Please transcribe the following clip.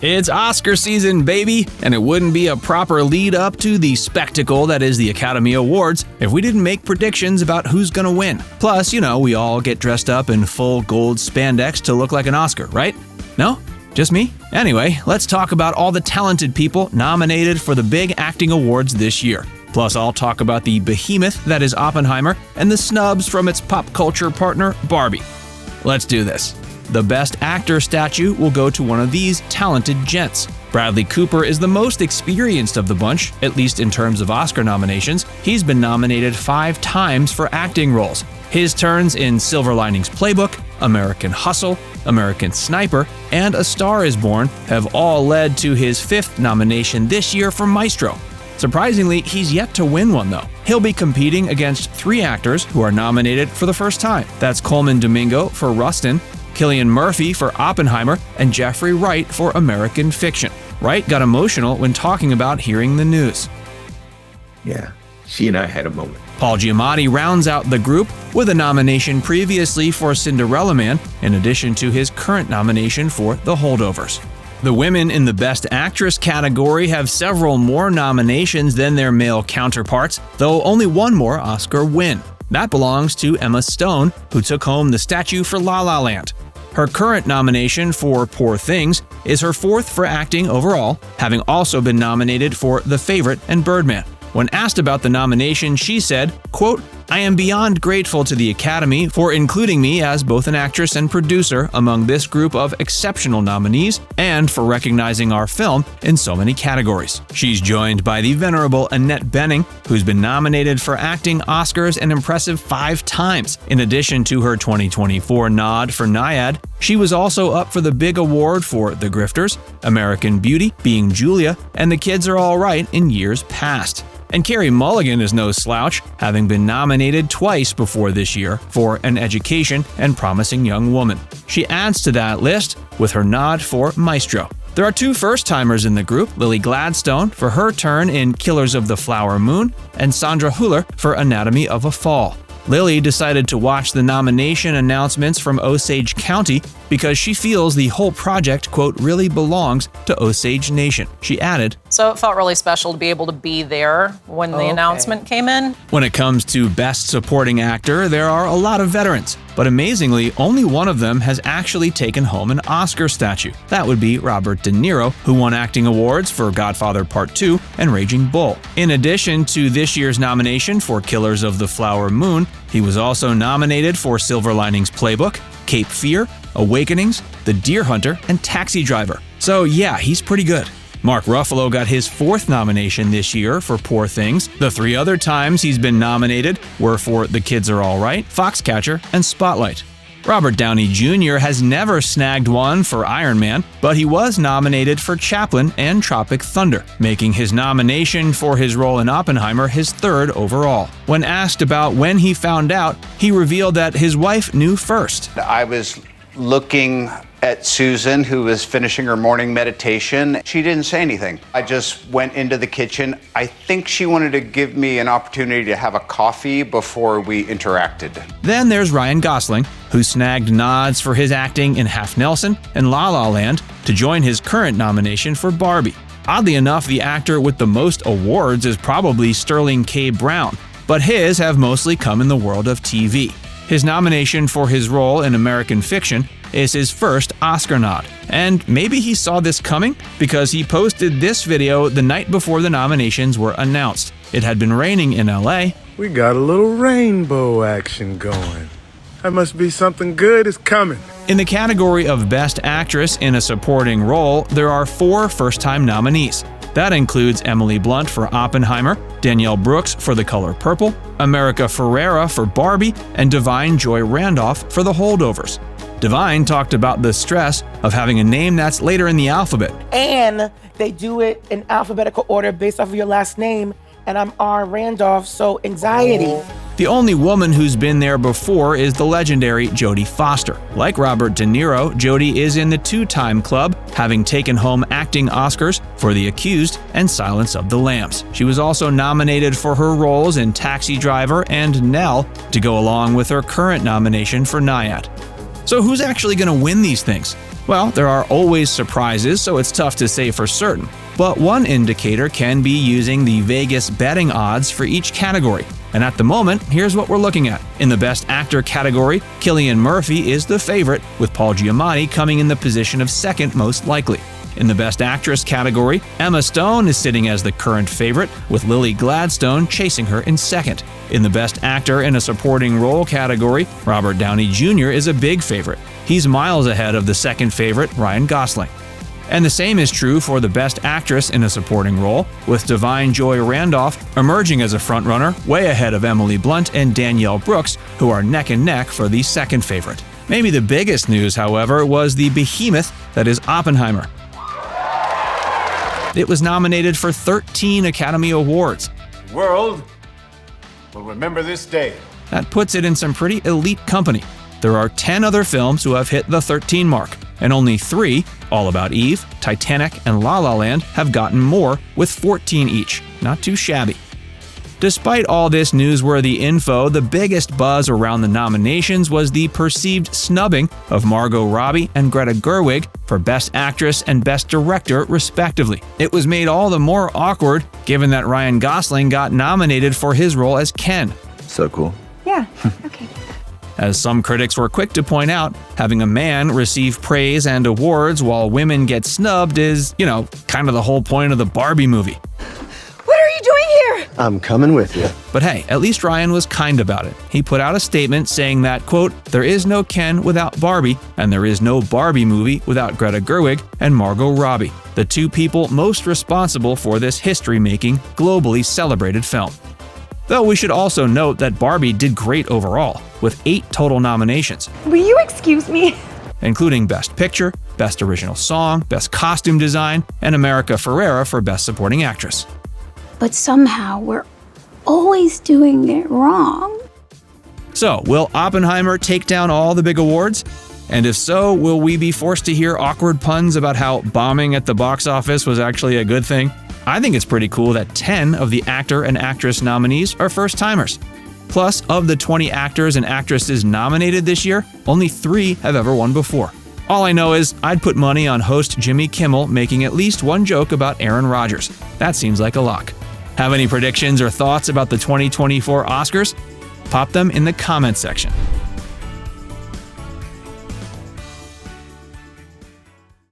It's Oscar season, baby, and it wouldn't be a proper lead up to the spectacle that is the Academy Awards if we didn't make predictions about who's gonna win. Plus, we all get dressed up in full gold spandex to look like an Oscar, right? No? Just me? Anyway, let's talk about all the talented people nominated for the big acting awards this year. Plus, I'll talk about the behemoth that is Oppenheimer and the snubs from its pop culture partner, Barbie. Let's do this. The Best Actor statue will go to one of these talented gents. Bradley Cooper is the most experienced of the bunch, at least in terms of Oscar nominations. He's been nominated 5 times for acting roles. His turns in Silver Linings Playbook, American Hustle, American Sniper, and A Star is Born have all led to his 5th nomination this year for Maestro. Surprisingly, he's yet to win one though. He'll be competing against 3 actors who are nominated for the first time. That's Coleman Domingo for Rustin, Cillian Murphy for Oppenheimer, and Jeffrey Wright for American Fiction. Wright got emotional when talking about hearing the news. Yeah, she and I had a moment. Paul Giamatti rounds out the group with a nomination previously for Cinderella Man, in addition to his current nomination for The Holdovers. The women in the Best Actress category have several more nominations than their male counterparts, though only one more Oscar win. That belongs to Emma Stone, who took home the statue for La La Land. Her current nomination for Poor Things is her 4th for acting overall, having also been nominated for The Favorite and Birdman. When asked about the nomination, she said, quote, "I am beyond grateful to the Academy for including me as both an actress and producer among this group of exceptional nominees and for recognizing our film in so many categories." She's joined by the venerable Annette Bening, who's been nominated for acting Oscars an impressive 5 times. In addition to her 2024 nod for Nyad, she was also up for the big award for The Grifters, American Beauty, Being Julia, and The Kids Are All Right in years past. And Carey Mulligan is no slouch, having been nominated twice before this year for An Education and Promising Young Woman. She adds to that list with her nod for Maestro. There are 2 first-timers in the group, Lily Gladstone for her turn in Killers of the Flower Moon, and Sandra Hüller for Anatomy of a Fall. Lily decided to watch the nomination announcements from Osage County because she feels the whole project, quote, really belongs to Osage Nation. She added, "So it felt really special to be able to be there when the announcement came in." When it comes to Best Supporting Actor, there are a lot of veterans, but amazingly, only one of them has actually taken home an Oscar statue. That would be Robert De Niro, who won acting awards for Godfather Part 2 and Raging Bull. In addition to this year's nomination for Killers of the Flower Moon, he was also nominated for Silver Linings Playbook, Cape Fear, Awakenings, The Deer Hunter, and Taxi Driver. So yeah, he's pretty good. Mark Ruffalo got his 4th nomination this year for Poor Things. The 3 other times he's been nominated were for The Kids Are All Right, Foxcatcher, and Spotlight. Robert Downey Jr. has never snagged one for Iron Man, but he was nominated for Chaplin and Tropic Thunder, making his nomination for his role in Oppenheimer his 3rd overall. When asked about when he found out, he revealed that his wife knew first. I was looking at Susan, who was finishing her morning meditation. She didn't say anything. I just went into the kitchen. I think she wanted to give me an opportunity to have a coffee before we interacted. Then there's Ryan Gosling, who snagged nods for his acting in Half Nelson and La La Land to join his current nomination for Barbie. Oddly enough, the actor with the most awards is probably Sterling K. Brown, but his have mostly come in the world of TV. His nomination for his role in American Fiction is his 1st Oscar nod. And maybe he saw this coming because he posted this video the night before the nominations were announced. It had been raining in LA. "We got a little rainbow action going. That must be something good is coming." In the category of Best Actress in a Supporting Role, there are 4 first-time nominees. That includes Emily Blunt for Oppenheimer, Danielle Brooks for The Color Purple, America Ferrera for Barbie, and Divine Joy Randolph for The Holdovers. Divine talked about the stress of having a name that's later in the alphabet. And they do it in alphabetical order based off of your last name, and I'm R. Randolph, so anxiety. The only woman who's been there before is the legendary Jodie Foster. Like Robert De Niro, Jodie is in the 2-time club, having taken home acting Oscars for The Accused and Silence of the Lambs. She was also nominated for her roles in Taxi Driver and Nell to go along with her current nomination for Nyad. So who's actually going to win these things? Well, there are always surprises, so it's tough to say for certain. But one indicator can be using the Vegas betting odds for each category. And at the moment, here's what we're looking at. In the Best Actor category, Cillian Murphy is the favorite, with Paul Giamatti coming in the position of second most likely. In the Best Actress category, Emma Stone is sitting as the current favorite, with Lily Gladstone chasing her in second. In the Best Actor in a Supporting Role category, Robert Downey Jr. is a big favorite. He's miles ahead of the second favorite, Ryan Gosling. And the same is true for the Best Actress in a Supporting Role, with Divine Joy Randolph emerging as a frontrunner, way ahead of Emily Blunt and Danielle Brooks, who are neck and neck for the second favorite. Maybe the biggest news, however, was the behemoth that is Oppenheimer. It was nominated for 13 Academy Awards. The world will remember this day. That puts it in some pretty elite company. There are 10 other films who have hit the 13 mark, and only 3, All About Eve, Titanic, and La La Land, have gotten more, with 14 each. Not too shabby. Despite all this newsworthy info, the biggest buzz around the nominations was the perceived snubbing of Margot Robbie and Greta Gerwig for Best Actress and Best Director, respectively. It was made all the more awkward given that Ryan Gosling got nominated for his role as Ken. So cool. Yeah, okay. As some critics were quick to point out, having a man receive praise and awards while women get snubbed is, kind of the whole point of the Barbie movie. What are you doing here? I'm coming with you. But hey, at least Ryan was kind about it. He put out a statement saying that, quote, "There is no Ken without Barbie, and there is no Barbie movie without Greta Gerwig and Margot Robbie, the two people most responsible for this history-making, globally celebrated film." Though we should also note that Barbie did great overall, with 8 total nominations, Will you excuse me? including Best Picture, Best Original Song, Best Costume Design, and America Ferrera for Best Supporting Actress. But somehow we're always doing it wrong. So, will Oppenheimer take down all the big awards? And if so, will we be forced to hear awkward puns about how bombing at the box office was actually a good thing? I think it's pretty cool that 10 of the actor and actress nominees are first-timers. Plus, of the 20 actors and actresses nominated this year, only 3 have ever won before. All I know is I'd put money on host Jimmy Kimmel making at least one joke about Aaron Rodgers. That seems like a lock. Have any predictions or thoughts about the 2024 Oscars? Pop them in the comments section.